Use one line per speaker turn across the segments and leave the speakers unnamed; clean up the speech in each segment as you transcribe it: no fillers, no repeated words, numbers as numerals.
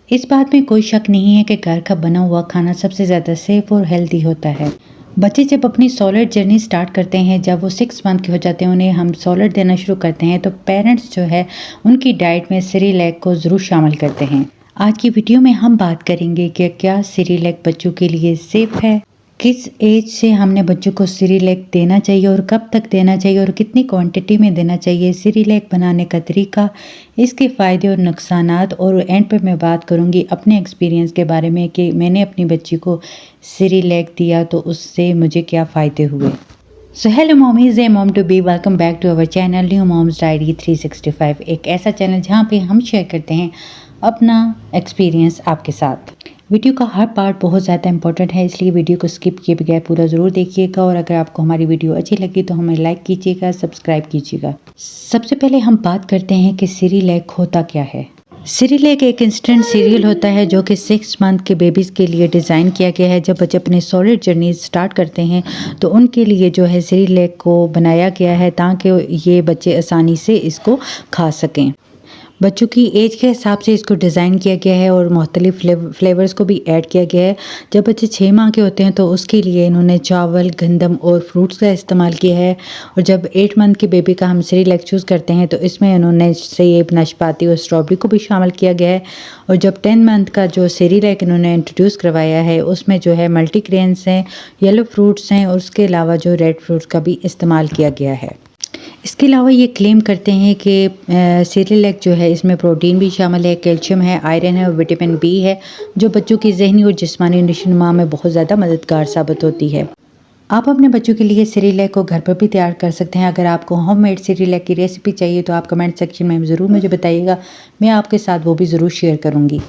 इस बात में कोई शक नहीं है कि घर का बना हुआ खाना सबसे ज़्यादा सेफ और हेल्दी होता है। बच्चे जब अपनी सॉलिड जर्नी स्टार्ट करते हैं, जब वो 6 मंथ के हो जाते हैं, उन्हें हम सॉलिड देना शुरू करते हैं, तो पेरेंट्स जो है उनकी डाइट में सेरेलैक को ज़रूर शामिल करते हैं। आज की वीडियो में हम बात करेंगे कि क्या सेरेलैक बच्चों के लिए सेफ है, किस एज से हमने बच्चों को सेरेलैक देना चाहिए और कब तक देना चाहिए और कितनी क्वांटिटी में देना चाहिए, सेरेलैक बनाने का तरीका, इसके फ़ायदे और नुकसानात, और एंड पर मैं बात करूंगी अपने एक्सपीरियंस के बारे में कि मैंने अपनी बच्ची को सेरेलैक दिया तो उससे मुझे क्या फ़ायदे हुए। So hello mommies a mom to be, welcome back to our channel new moms diary 365, एक ऐसा चैनल जहाँ पे हम शेयर करते हैं अपना एक्सपीरियंस आपके साथ। वीडियो का हर पार्ट बहुत ज़्यादा इंपॉर्टेंट है, इसलिए वीडियो को स्किप किए बगैर पूरा ज़रूर देखिएगा, और अगर आपको हमारी वीडियो अच्छी लगी तो हमें लाइक कीजिएगा, सब्सक्राइब कीजिएगा। सबसे पहले हम बात करते हैं कि सेरेलैक होता क्या है। सेरेलैक एक इंस्टेंट सीरियल होता है जो कि 6 मंथ के बेबीज़ के लिए डिज़ाइन किया गया है। जब बच्चे अपने सॉलिड जर्नी स्टार्ट करते हैं तो उनके लिए जो है सेरेलैक को बनाया गया है ताकि ये बच्चे आसानी से इसको खा सकें। बच्चों की एज के हिसाब से इसको डिज़ाइन किया गया है और मुख्तलिफ फ्लेवर्स को भी ऐड किया गया है। जब बच्चे 6 माह के होते हैं तो उसके लिए इन्होंने चावल, गंदम और फ्रूट्स का इस्तेमाल किया है, और जब 8 मंथ के बेबी का हम सेरेलैक चूज़ करते हैं तो इसमें इन्होंने सेब, नाशपाती और स्ट्रॉबेरी को भी शामिल किया गया है। और जब 10 मंथ का जो सेरेलैक इन्होंने इंट्रोड्यूस करवाया है उसमें जो है मल्टीग्रेन्स हैं, येलो फ्रूट्स हैं, और उसके अलावा जो रेड फ्रूट्स का भी इस्तेमाल किया गया है। इसके अलावा ये क्लेम करते हैं कि सेरेलैक जो है इसमें प्रोटीन भी शामिल है, कैल्शियम है, आयरन है और विटामिन बी है, जो बच्चों की ज़हनी और जिस्मानी नशोनुमा में बहुत ज़्यादा मददगार साबित होती है। आप अपने बच्चों के लिए सेरेलैक को घर पर भी तैयार कर सकते हैं। अगर आपको होममेड सेरेलैक की रेसिपी चाहिए तो आप कमेंट सेक्शन में ज़रूर मुझे बताइएगा, मैं आपके साथ वो भी ज़रूर शेयर करूँगी।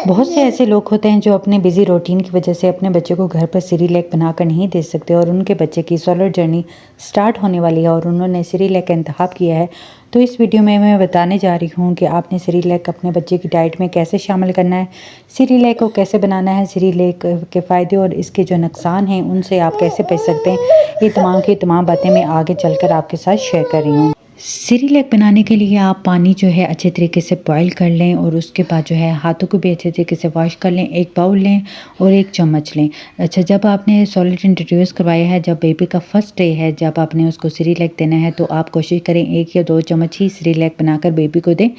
बहुत से ऐसे लोग होते हैं जो अपने बिजी रूटीन की वजह से अपने बच्चे को घर पर सेरेलैक बनाकर नहीं दे सकते, और उनके बच्चे की सॉलिड जर्नी स्टार्ट होने वाली है और उन्होंने सेरेलैक का इंतखाब किया है। तो इस वीडियो में मैं बताने जा रही हूँ कि आपने सेरेलैक अपने बच्चे की डाइट में कैसे शामिल करना है, सेरेलैक को कैसे बनाना है, सेरेलैक के फ़ायदे और इसके जो नुकसान हैं उनसे आप कैसे बच सकते हैं। ये तमाम की तमाम बातें मैं आगे चलकर आपके साथ शेयर कर रही हूँ। सेरेलैक बनाने के लिए आप पानी जो है अच्छे तरीके से बॉईल कर लें, और उसके बाद जो है हाथों को भी अच्छे तरीके से वॉश कर लें। एक बाउल लें और एक चम्मच लें। अच्छा, जब आपने सॉलिड इंट्रोड्यूस करवाया है, जब बेबी का फर्स्ट डे है, जब आपने उसको सेरेलैक देना है तो आप कोशिश करें 1 या 2 चम्मच ही सेरेलैक बनाकर बेबी को दें,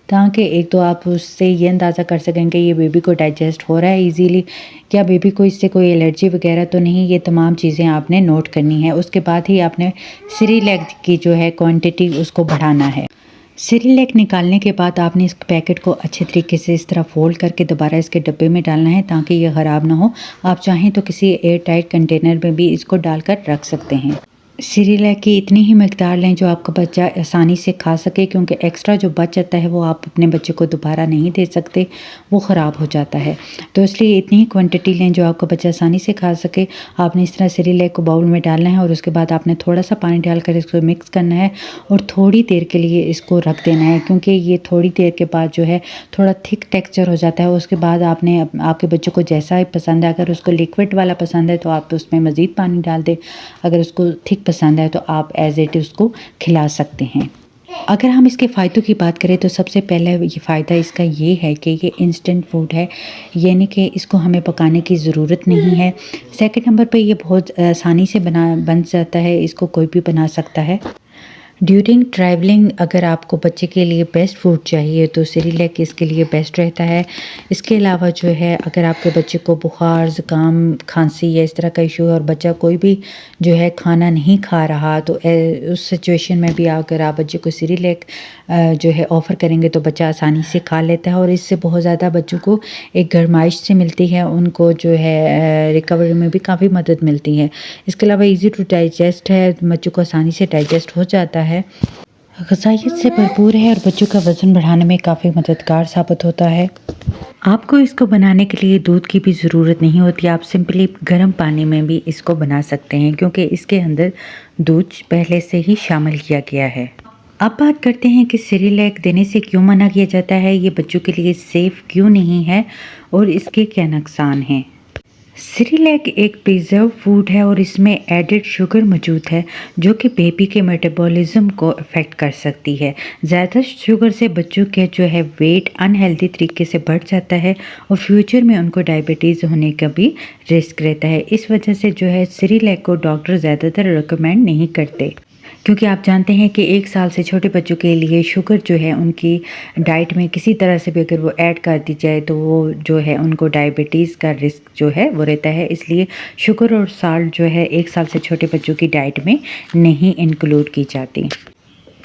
ताकि एक तो आप उससे ये अंदाज़ा कर सकें कि ये बेबी को डाइजेस्ट हो रहा है ईज़िली, क्या बेबी को इससे कोई एलर्जी वगैरह तो नहीं। ये तमाम चीज़ें आपने नोट करनी है। उसके बाद ही आपने सेरेलैक की जो है क्वांटिटी उसको बढ़ाना है। सेरेलैक निकालने के बाद आपने इस पैकेट को अच्छे तरीके से इस तरह फोल्ड करके दोबारा इसके डब्बे में डालना है ताकि ये ख़राब ना हो। आप चाहें तो किसी एयर टाइट कंटेनर में भी इसको डालकर रख सकते हैं। सेरेलैक की इतनी ही मकदार लें जो आपका बच्चा आसानी से खा सके, क्योंकि एक्स्ट्रा जो बच जाता है वो आप अपने बच्चे को दोबारा नहीं दे सकते, वो ख़राब हो जाता है। तो इसलिए इतनी ही क्वांटिटी लें जो आपका बच्चा आसानी से खा सके। आपने इस तरह सेरेलैक को बाउल में डालना है और उसके बाद आपने थोड़ा सा पानी डालकर इसको मिक्स करना है और थोड़ी देर के लिए इसको रख देना है, क्योंकि ये थोड़ी देर के बाद जो है थोड़ा थिक टेक्सचर हो जाता है। उसके बाद आपने आपके बच्चों को जैसा पसंद है, अगर उसको लिक्विड वाला पसंद है तो आप उसमें मज़ीद पानी डाल दें, अगर उसको थिक पसंद है तो आप एज इट उसको खिला सकते हैं। अगर हम इसके फ़ायदों की बात करें तो सबसे पहले ये फ़ायदा इसका ये है कि ये इंस्टेंट फूड है, यानी कि इसको हमें पकाने की ज़रूरत नहीं है। सेकंड नंबर पे ये बहुत आसानी से बन जाता है, इसको कोई भी बना सकता है। ड्यूरिंग ट्रैवलिंग अगर आपको बच्चे के लिए बेस्ट फूड चाहिए तो सेरेलैक इसके लिए बेस्ट रहता है। इसके अलावा जो है अगर आपके बच्चे को बुखार, ज़ुकाम, खांसी या इस तरह का इशू है और बच्चा कोई भी जो है खाना नहीं खा रहा, तो उस सिचुएशन में भी अगर आप बच्चे को सेरेलैक जो है ऑफ़र करेंगे तो बच्चा आसानी से खा लेता है, और इससे बहुत ज़्यादा बच्चों को एक गरमाइश से मिलती है, उनको जो है रिकवरी में भी काफ़ी मदद मिलती है। इसके अलावा ईज़ी टू डाइजेस्ट है, बच्चों को आसानी से डाइजेस्ट हो जाता है, ग़िज़ाइयत से भरपूर है और बच्चों का वज़न बढ़ाने में काफ़ी मददगार साबित होता है। आपको इसको बनाने के लिए दूध की भी ज़रूरत नहीं होती, आप सिंपली गर्म पानी में भी इसको बना सकते हैं, क्योंकि इसके अंदर दूध पहले से ही शामिल किया गया है। अब बात करते हैं कि सेरेलैक देने से क्यों मना किया जाता है, ये बच्चों के लिए सेफ़ क्यों नहीं है और इसके क्या नुकसान हैं। सेरेलैक एक प्रिजर्व फूड है और इसमें एडेड शुगर मौजूद है जो कि बेबी के मेटाबॉलिज्म को अफेक्ट कर सकती है। ज़्यादा शुगर से बच्चों के जो है वेट अनहेल्दी तरीके से बढ़ जाता है और फ्यूचर में उनको डायबिटीज़ होने का भी रिस्क रहता है। इस वजह से जो है सेरेलैक को डॉक्टर ज़्यादातर रिकमेंड नहीं करते, क्योंकि आप जानते हैं कि 1 साल से छोटे बच्चों के लिए शुगर जो है उनकी डाइट में किसी तरह से भी अगर वो ऐड कर दी जाए तो वो जो है उनको डायबिटीज़ का रिस्क जो है वो रहता है। इसलिए शुगर और साल्ट जो है 1 साल से छोटे बच्चों की डाइट में नहीं इंक्लूड की जाती।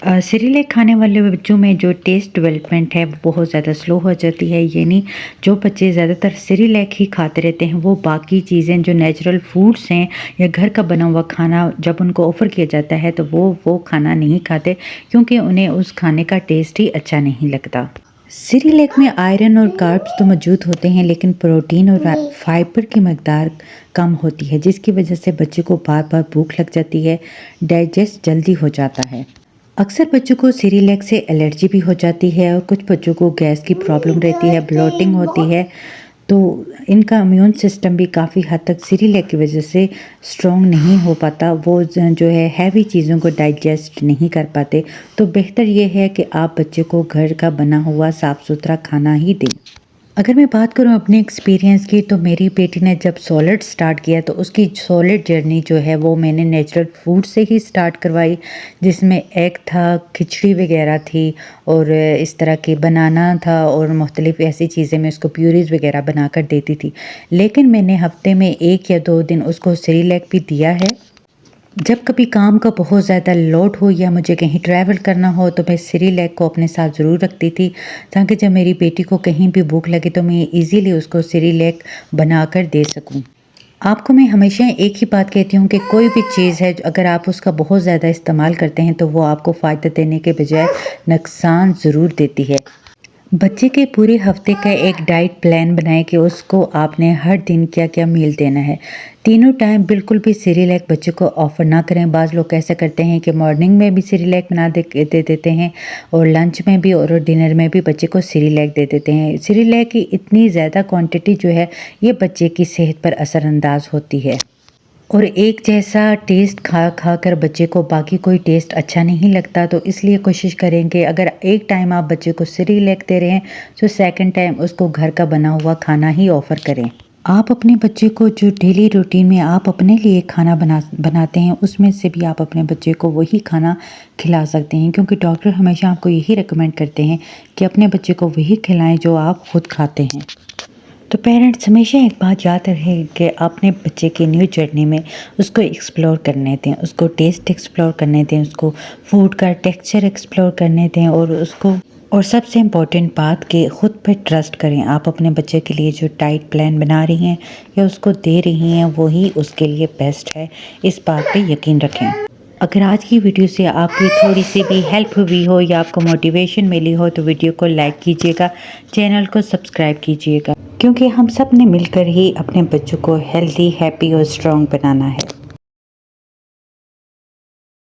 सेरेलैक खाने वाले बच्चों में जो टेस्ट डेवलपमेंट है वो बहुत ज़्यादा स्लो हो जाती है, यानी जो बच्चे ज़्यादातर सेरेलैक ही खाते रहते हैं वो बाकी चीज़ें जो नेचुरल फूड्स हैं या घर का बना हुआ खाना जब उनको ऑफ़र किया जाता है तो वो खाना नहीं खाते, क्योंकि उन्हें उस खाने का टेस्ट ही अच्छा नहीं लगता। सेरेलैक में आयरन और कार्ब्स तो मौजूद होते हैं, लेकिन प्रोटीन और फाइबर की मकदार कम होती है, जिसकी वजह से बच्चे को बार बार भूख लग जाती है, डाइजेस्ट जल्दी हो जाता है। अक्सर बच्चों को सेरेलैक से एलर्जी भी हो जाती है और कुछ बच्चों को गैस की प्रॉब्लम रहती है, ब्लोटिंग होती है, तो इनका इम्यून सिस्टम भी काफ़ी हद तक सेरेलैक की वजह से स्ट्रॉन्ग नहीं हो पाता, वो जो है हैवी चीज़ों को डाइजेस्ट नहीं कर पाते। तो बेहतर ये है कि आप बच्चे को घर का बना हुआ साफ़ सुथरा खाना ही दें। अगर मैं बात करूं अपने एक्सपीरियंस की, तो मेरी बेटी ने जब सॉलिड स्टार्ट किया तो उसकी सॉलिड जर्नी जो है वो मैंने नेचुरल फूड से ही स्टार्ट करवाई, जिसमें एग था, खिचड़ी वगैरह थी और इस तरह के बनाना था और मुख्तलिफ ऐसी चीज़ें मैं उसको प्यूरीज वगैरह बना कर देती थी। लेकिन मैंने हफ्ते में 1 या 2 दिन उसको सेरेलैक भी दिया है। जब कभी काम का बहुत ज़्यादा लोड हो या मुझे कहीं ट्रैवल करना हो तो मैं सेरेलैक को अपने साथ ज़रूर रखती थी, ताकि जब मेरी बेटी को कहीं भी भूख लगे तो मैं इजीली उसको सेरेलैक बनाकर दे सकूं। आपको मैं हमेशा एक ही बात कहती हूँ कि कोई भी चीज़ है अगर आप उसका बहुत ज़्यादा इस्तेमाल करते हैं तो वो आपको फ़ायदा देने के बजाय नुकसान ज़रूर देती है। बच्चे के पूरे हफ्ते का एक डाइट प्लान बनाएं कि उसको आपने हर दिन क्या क्या मील देना है। तीनों टाइम बिल्कुल भी सेरेलैक बच्चे को ऑफ़र ना करें। बाज़ लोग ऐसा करते हैं कि मॉर्निंग में भी सेरेलैक बना दे देते हैं और लंच में भी और डिनर में भी बच्चे को सेरेलैक दे देते हैं। सेरेलैक की इतनी ज़्यादा क्वांटिटी जो है ये बच्चे की सेहत पर असरअंदाज होती है और एक जैसा टेस्ट खा खा कर बच्चे को बाकी कोई टेस्ट अच्छा नहीं लगता। तो इसलिए कोशिश करेंगे अगर एक टाइम आप बच्चे को सेरेलैक दे रहे हैं तो सेकंड टाइम उसको घर का बना हुआ खाना ही ऑफ़र करें। आप अपने बच्चे को जो डेली रूटीन में आप अपने लिए खाना बनाते हैं उसमें से भी आप अपने बच्चे को वही खाना खिला सकते हैं, क्योंकि डॉक्टर हमेशा आपको यही रिकमेंड करते हैं कि अपने बच्चे को वही खिलाएं जो आप खुद खाते हैं। तो पेरेंट्स हमेशा एक बात याद रखें कि अपने बच्चे की न्यू जर्नी में उसको एक्सप्लोर करने दें, उसको टेस्ट एक्सप्लोर करने दें, उसको फूड का टेक्सचर एक्सप्लोर करने दें और सबसे इम्पॉर्टेंट बात कि ख़ुद पे ट्रस्ट करें। आप अपने बच्चे के लिए जो डाइट प्लान बना रही हैं या उसको दे रही हैं वही उसके लिए बेस्ट है, इस बात पे यकीन रखें। अगर आज की वीडियो से आपकी थोड़ी सी भी हेल्प हुई हो या आपको मोटिवेशन मिली हो तो वीडियो को लाइक कीजिएगा, चैनल को सब्सक्राइब कीजिएगा, क्योंकि हम सब ने मिलकर ही अपने बच्चों को हेल्दी, हैप्पी और स्ट्रॉन्ग बनाना है।